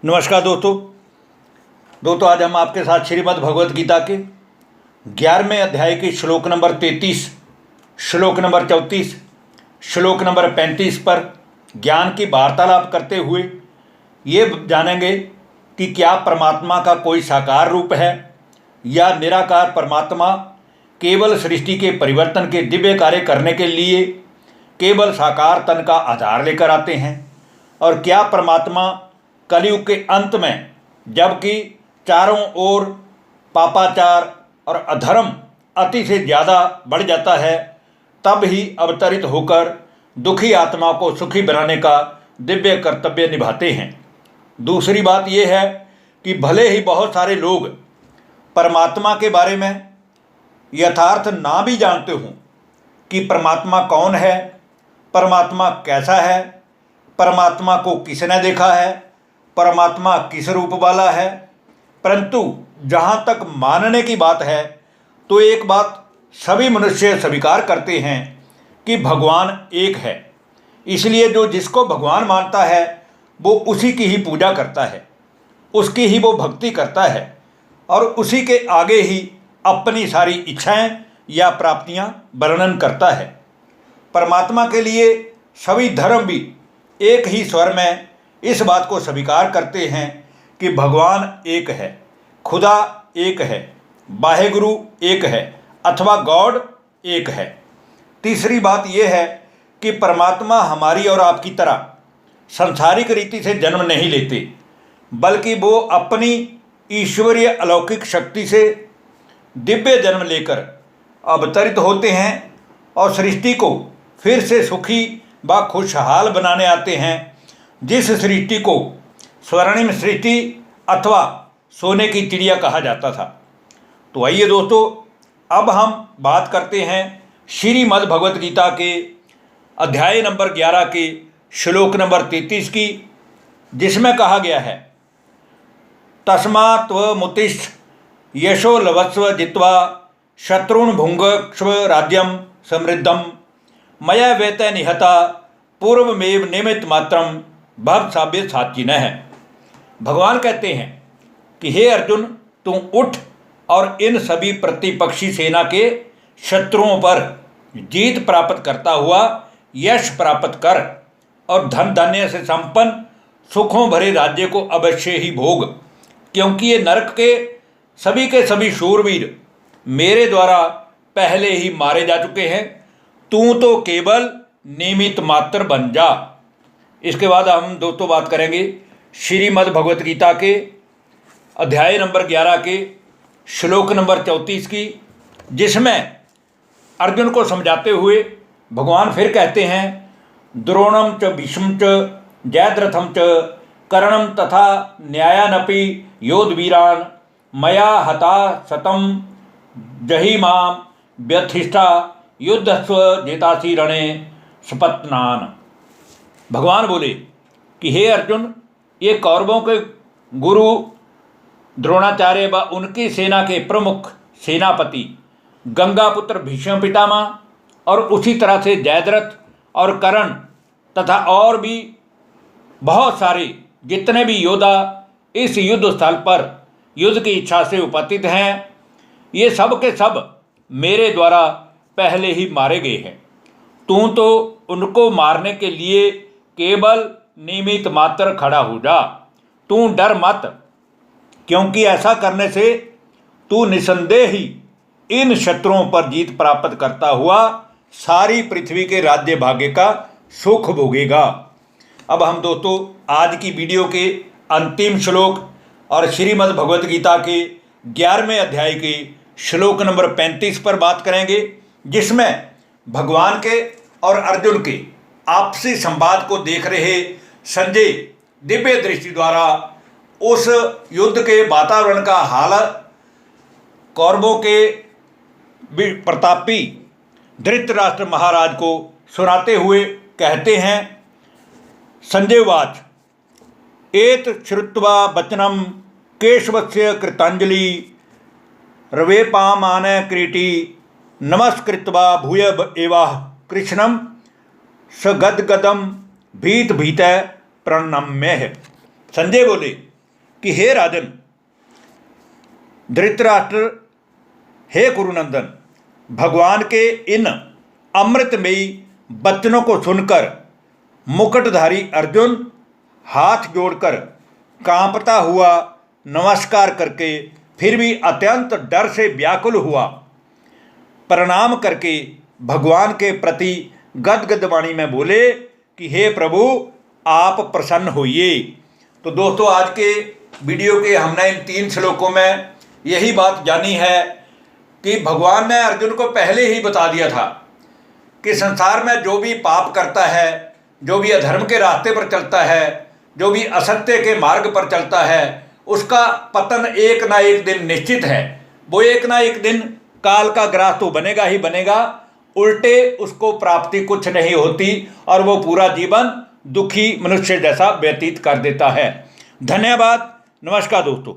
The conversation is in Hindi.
नमस्कार दोस्तों आज हम आपके साथ श्रीमद् भगवत गीता के 11वें अध्याय के श्लोक नंबर 33, श्लोक नंबर 34, श्लोक नंबर 35 पर ज्ञान की वार्तालाप करते हुए ये जानेंगे कि क्या परमात्मा का कोई साकार रूप है या निराकार परमात्मा केवल सृष्टि के परिवर्तन के दिव्य कार्य करने के लिए केवल साकार तन का आधार लेकर आते हैं, और क्या परमात्मा कलयुग के अंत में जबकि चारों ओर पापाचार और अधर्म अति से ज़्यादा बढ़ जाता है तब ही अवतरित होकर दुखी आत्मा को सुखी बनाने का दिव्य कर्तव्य निभाते हैं। दूसरी बात यह है कि भले ही बहुत सारे लोग परमात्मा के बारे में यथार्थ ना भी जानते हों कि परमात्मा कौन है, परमात्मा कैसा है, परमात्मा को किसने देखा है, परमात्मा किस रूप वाला है, परंतु जहाँ तक मानने की बात है तो एक बात सभी मनुष्य स्वीकार करते हैं कि भगवान एक है। इसलिए जो जिसको भगवान मानता है वो उसी की ही पूजा करता है, उसकी ही वो भक्ति करता है और उसी के आगे ही अपनी सारी इच्छाएं या प्राप्तियां वर्णन करता है। परमात्मा के लिए सभी धर्म भी एक ही स्वर में इस बात को स्वीकार करते हैं कि भगवान एक है, खुदा एक है, वाहेगुरु एक है अथवा गॉड एक है। तीसरी बात यह है कि परमात्मा हमारी और आपकी तरह सांसारिक रीति से जन्म नहीं लेते, बल्कि वो अपनी ईश्वरीय अलौकिक शक्ति से दिव्य जन्म लेकर अवतरित होते हैं और सृष्टि को फिर से सुखी व खुशहाल बनाने आते हैं। जिस सृष्टि को स्वर्णिम सृष्टि अथवा सोने की चिड़िया कहा जाता था। तो आइए दोस्तों, अब हम बात करते हैं श्रीमद् भगवत गीता के अध्याय नंबर 11 के श्लोक नंबर 33 की, जिसमें कहा गया है, तस्मात्त्वमुत्तिष्ठ यशो लभस्व जित्वा शत्रुन् भुङ्क्ष्व राज्यं समृद्धं मया वेते निहता पूर्वमेव निमित्त मात्रम भव साव्य साचिन है। भगवान कहते हैं कि हे अर्जुन, तुम उठ और इन सभी प्रतिपक्षी सेना के शत्रुओं पर जीत प्राप्त करता हुआ यश प्राप्त कर और धन धान्य से संपन्न सुखों भरे राज्य को अवश्य ही भोग, क्योंकि ये नरक के सभी शूरवीर मेरे द्वारा पहले ही मारे जा चुके हैं। तू तो केवल निमित्त मात्र बन जा। इसके बाद हम दोस्तों बात करेंगे श्रीमद् भगवत गीता के अध्याय नंबर 11 के श्लोक नंबर 34 की, जिसमें अर्जुन को समझाते हुए भगवान फिर कहते हैं, द्रोणम च भीष्म च जयद्रथम च कर्णम तथा न्यायानपि योधवीरान मया हता शतम जहिमां व्यथिष्ठा युद्धस्व जेतासी रणे सपत्नान। भगवान बोले कि हे अर्जुन, ये कौरवों के गुरु द्रोणाचार्य व उनकी सेना के प्रमुख सेनापति गंगापुत्र भीष्म पितामह और उसी तरह से जयद्रथ और कर्ण तथा और भी बहुत सारे जितने भी योद्धा इस युद्ध स्थल पर युद्ध की इच्छा से उपस्थित हैं, ये सब के सब मेरे द्वारा पहले ही मारे गए हैं। तू तो उनको मारने के लिए केवल निमित्त मात्र खड़ा हो जा। तू डर मत, क्योंकि ऐसा करने से तू निसंदेह ही इन शत्रुओं पर जीत प्राप्त करता हुआ सारी पृथ्वी के राज्य भाग्य का सुख भोगेगा। अब हम दोस्तों आज की वीडियो के अंतिम श्लोक और श्रीमद् भगवत गीता के 11वें अध्याय के श्लोक नंबर 35 पर बात करेंगे, जिसमें भगवान के और अर्जुन के आपसी संवाद को देख रहे संजय दिव्य दृष्टि द्वारा उस युद्ध के वातावरण का हाल कौरवों के प्रतापी धृतराष्ट्र महाराज को सुनाते हुए कहते हैं। संजय वाच, एत श्रुत्वा वचनम केशवस्य कृतांजलि रवेपामान क्रीटी नमस्कृत्वा भूय एवाह कृष्णम सगदगदम भीत भीत प्रणम्य है। संजय बोले कि हे राजन धृतराष्ट्र, हे कुरुनंदन, भगवान के इन अमृतमयी वचनों को सुनकर मुकुटधारी अर्जुन हाथ जोड़कर कांपता हुआ नमस्कार करके फिर भी अत्यंत डर से व्याकुल हुआ। प्रणाम करके भगवान के प्रति गदगद वाणी में बोले कि हे प्रभु, आप प्रसन्न होइए। तो दोस्तों, आज के वीडियो के हमने इन 3 श्लोकों में यही बात जानी है कि भगवान ने अर्जुन को पहले ही बता दिया था कि संसार में जो भी पाप करता है, जो भी अधर्म के रास्ते पर चलता है, जो भी असत्य के मार्ग पर चलता है, उसका पतन एक ना एक दिन निश्चित है। वो एक ना एक दिन काल का ग्रास तो बनेगा ही बनेगा, उल्टे उसको प्राप्ति कुछ नहीं होती और वो पूरा जीवन दुखी मनुष्य जैसा व्यतीत कर देता है। धन्यवाद। नमस्कार दोस्तों।